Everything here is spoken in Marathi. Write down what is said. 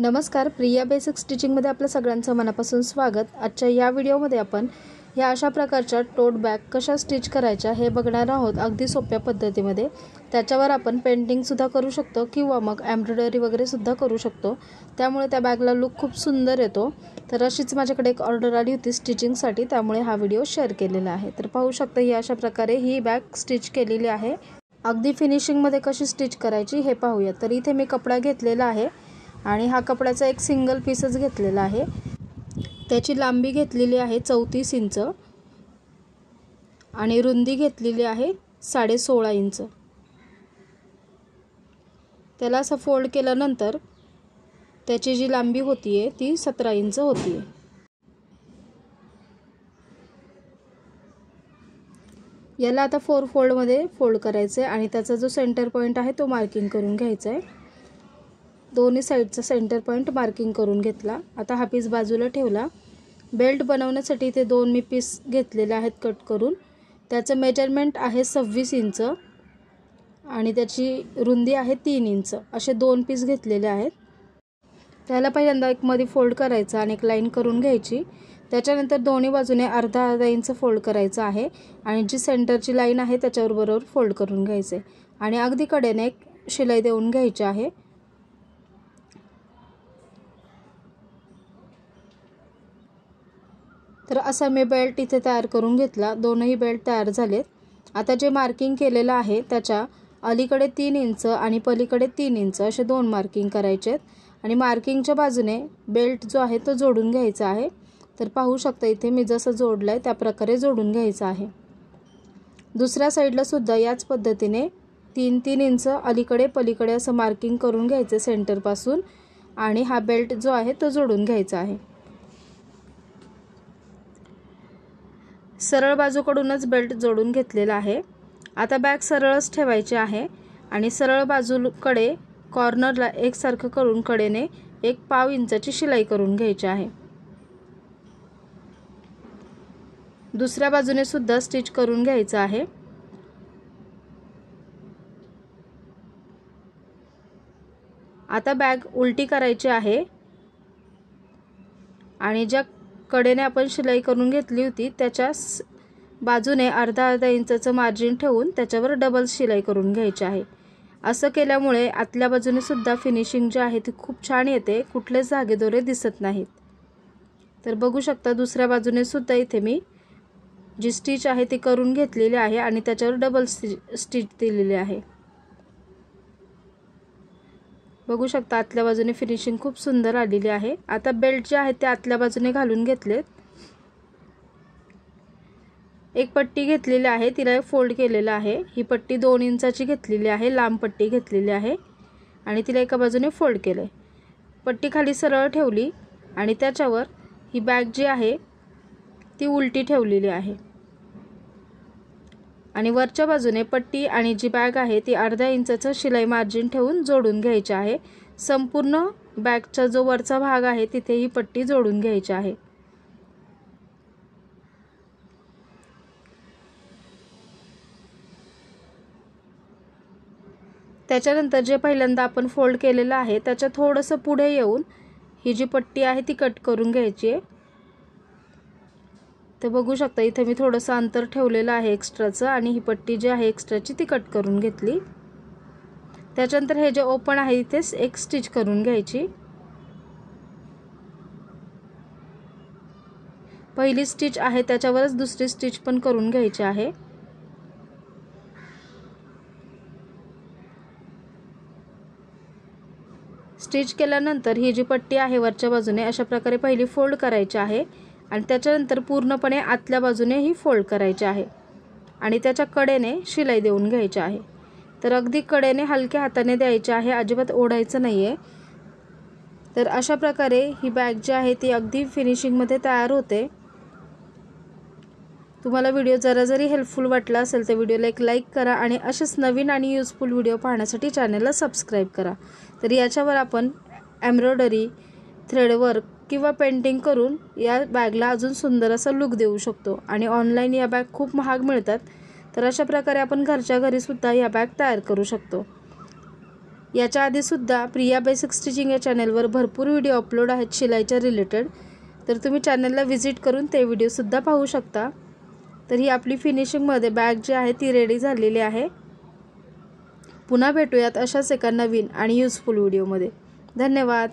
नमस्कार, प्रिया बेसिक स्टिचिंगमध्ये आपल्या सगळ्यांचं मनापासून स्वागत। आजच्या या व्हिडिओमध्ये आपण या अशा प्रकारच्या टोट बॅग कशा स्टिच करायच्या हे बघणार आहोत, अगदी सोप्या पद्धतीमध्ये। त्याच्यावर आपण पेंटिंग सुद्धा करू शकतो किंवा मग एम्ब्रॉयडरी वगैरे सुद्धा करू शकतो, त्यामुळे त्या बॅगला लुक खूप सुंदर येतो। तर अशीच माझ्याकडे एक ऑर्डर आली होती स्टिचिंगसाठी, त्यामुळे हा व्हिडिओ शेअर केलेला आहे। तर पाहू शकता ही अशा प्रकारे ही बॅग स्टिच केलेली आहे। अगदी फिनिशिंगमध्ये कशी स्टिच करायची हे पाहूया। तर इथे मी कपडा घेतलेला आहे आणि हा कपड्याचा एक सिंगल पीसच घेतलेला आहे। त्याची लांबी घेतलेली आहे 34 इंच आणि रुंदी घेतलेली आहे 16.5 इंच। त्याला असं फोल्ड केल्यानंतर त्याची जी लांबी होतीये ती 17 इंच होतीये। याला आता 4 फोल्ड मध्ये फोल्ड करायचे आणि त्याचा जो सेंटर पॉइंट आहे तो मार्किंग करून घ्यायचा आहे। दोन्ही साइडचा सेंटर पॉइंट मार्किंग करून घेतला। आता हा पीस बाजूला ठेवला। बेल्ट बनवण्यासाठी इथे दोन मी पीस घेतलेले आहेत कट करून। त्याचं मेजरमेंट आहे 26 इंच आणि त्याची रुंदी आहे 3 इंच। असे दोन पीस घेतलेले आहेत। त्याला पहिल्यांदा एक मध्ये फोल्ड करायचा आणि एक लाईन करून घ्यायची। त्याच्यानंतर दोन्ही बाजूने अर्धा इंच फोल्ड करायचा आहे आणि जी सेंटरची लाईन आहे त्याच्यावर बरोबर फोल्ड करून घ्यायचे आणि अगदी कडेने एक शिलाई देऊन घ्यायची आहे। तर असा मी बेल्ट इथे तयार करून घेतला। दोनही बेल्ट तयार झालेत। आता जे मार्किंग केलेलं आहे त्याच्या अलीकडे 3 इंच आणि पलीकडे 3 इंच असे दोन मार्किंग करायचे आहेत आणि मार्किंगच्या बाजूने बेल्ट जो आहे तो जोडून घ्यायचा आहे। तर पाहू शकता इथे मी जसं जोडलंय त्या प्रकारे जोडून घ्यायचं आहे। दुसऱ्या साइडला सुद्धा याच पद्धतीने 3-3 इंच अलीकडे पलीकडे असं मार्किंग करून घ्यायचे सेंटर पासून आणि हा बेल्ट जो आहे तो जोडून घ्यायचा आहे। सरळ बाजूकडूनच बेल्ट जोडून घेतलेला आहे। आता बॅग सरळच ठेवायची आहे आणि सरळ बाजूकडे कॉर्नरला एकसारखं करून कडेने 1/2 इंचाची शिलाई करून घ्यायची आहे। दुसऱ्या बाजूने सुद्धा स्टिच करून घ्यायचं आहे। आता बॅग उलटी करायची आहे आणि ज्या कडेने आपण शिलाई करून घेतली होती त्याच्या बाजूने अर्धा इंचाचं मार्जिन ठेवून त्याच्यावर डबल शिलाई करून घ्यायची आहे। असं केल्यामुळे आतल्या बाजूने सुद्धा फिनिशिंग जी आहे ती खूप छान येते, कुठलेच धागेदोरे दिसत नाहीत। तर बघू शकता दुसऱ्या बाजूने सुद्धा इथे मी जी स्टिच आहे ती करून घेतलेली आहे आणि त्याच्यावर डबल स्टिच दिलेली आहे। बघू शकता आतल्या बाजूने फिनिशिंग खूप सुंदर आलेली आहे। आता बेल्ट जे आहे ते आतल्या बाजूने घालून घेतलेत। एक पट्टी घेतलेली आहे, तिला फोल्ड केलेला आहे। ही पट्टी 2 इंचाची घेतलेली आहे, लांब पट्टी घेतलेली आहे आणि तिला एका बाजूने फोल्ड केले। पट्टी खाली सरळ ठेवली आणि त्याच्यावर ही बॅग जी आहे ती उलटी ठेवलेली आहे आणि वरच्या बाजूने पट्टी आणि जी बॅग आहे ती अर्धा इंचाचं शिलाई मार्जिन ठेवून जोडून घ्यायची आहे। संपूर्ण बॅगचा जो वरचा भाग आहे तिथे ही पट्टी जोडून घ्यायची आहे। त्याच्यानंतर जे पहिल्यांदा आपण फोल्ड केलेलं आहे त्याच्या थोडंसं पुढे येऊन ही जी पट्टी आहे ती कट करून घ्यायची आहे। तर बघू शकता इथे मी थोडंसं अंतर ठेवलेलं आहे एक्स्ट्राचं आणि ही पट्टी जी आहे एक्स्ट्राची ती कट करून घेतली। त्याच्यानंतर हे जे ओपन आहे इथेच एक स्टिच करून घ्यायची। पहिली स्टिच आहे त्याच्यावरच दुसरी स्टिच पण करून घ्यायची आहे। स्टिच केल्यानंतर ही जी पट्टी आहे वरच्या बाजूने अशा प्रकारे पहिली फोल्ड करायची आहे आणि त्याच्यानंतर पूर्णपणे आतल्या बाजूने ही फोल्ड करायची आहे आणि त्याच्या कडेने शिलाई देऊन घ्यायची आहे। तर अगदी कडेने हलक्या हाताने द्यायची आहे, अजिबात ओढायचं नाहीये। तर अशा प्रकारे ही बॅग जी आहे ती अगदी फिनिशिंगमध्ये तयार होते। तुम्हाला व्हिडिओ जरी हेल्पफुल वाटला असेल तर व्हिडिओला एक लाईक करा आणि असेच नवीन आणि यूजफुल व्हिडिओ पाहण्यासाठी चॅनलला सबस्क्राइब करा। तर याच्यावर आपण एम्ब्रॉयडरी, थ्रेडवर्क किंवा पेंटिंग करून या बॅगला अजून सुंदर असा लुक देऊ शकतो आणि ऑनलाइन या बॅग खूप महाग मिळतात। तर अशा प्रकारे आपण घरच्या घरी सुद्धा या बॅग तयार करू शकतो। याच्या आधीसुद्धा प्रिया बेसिक स्टिचिंग या चॅनलवर भरपूर व्हिडिओ अपलोड आहेत शिलाईच्या रिलेटेड, तर तुम्ही चॅनलला व्हिजिट करून ते व्हिडिओसुद्धा पाहू शकता। तर ही आपली फिनिशिंगमध्ये बॅग जी आहे ती रेडी झालेली आहे। पुन्हा भेटूयात अशाच एका नवीन आणि युजफुल व्हिडिओमध्ये। धन्यवाद।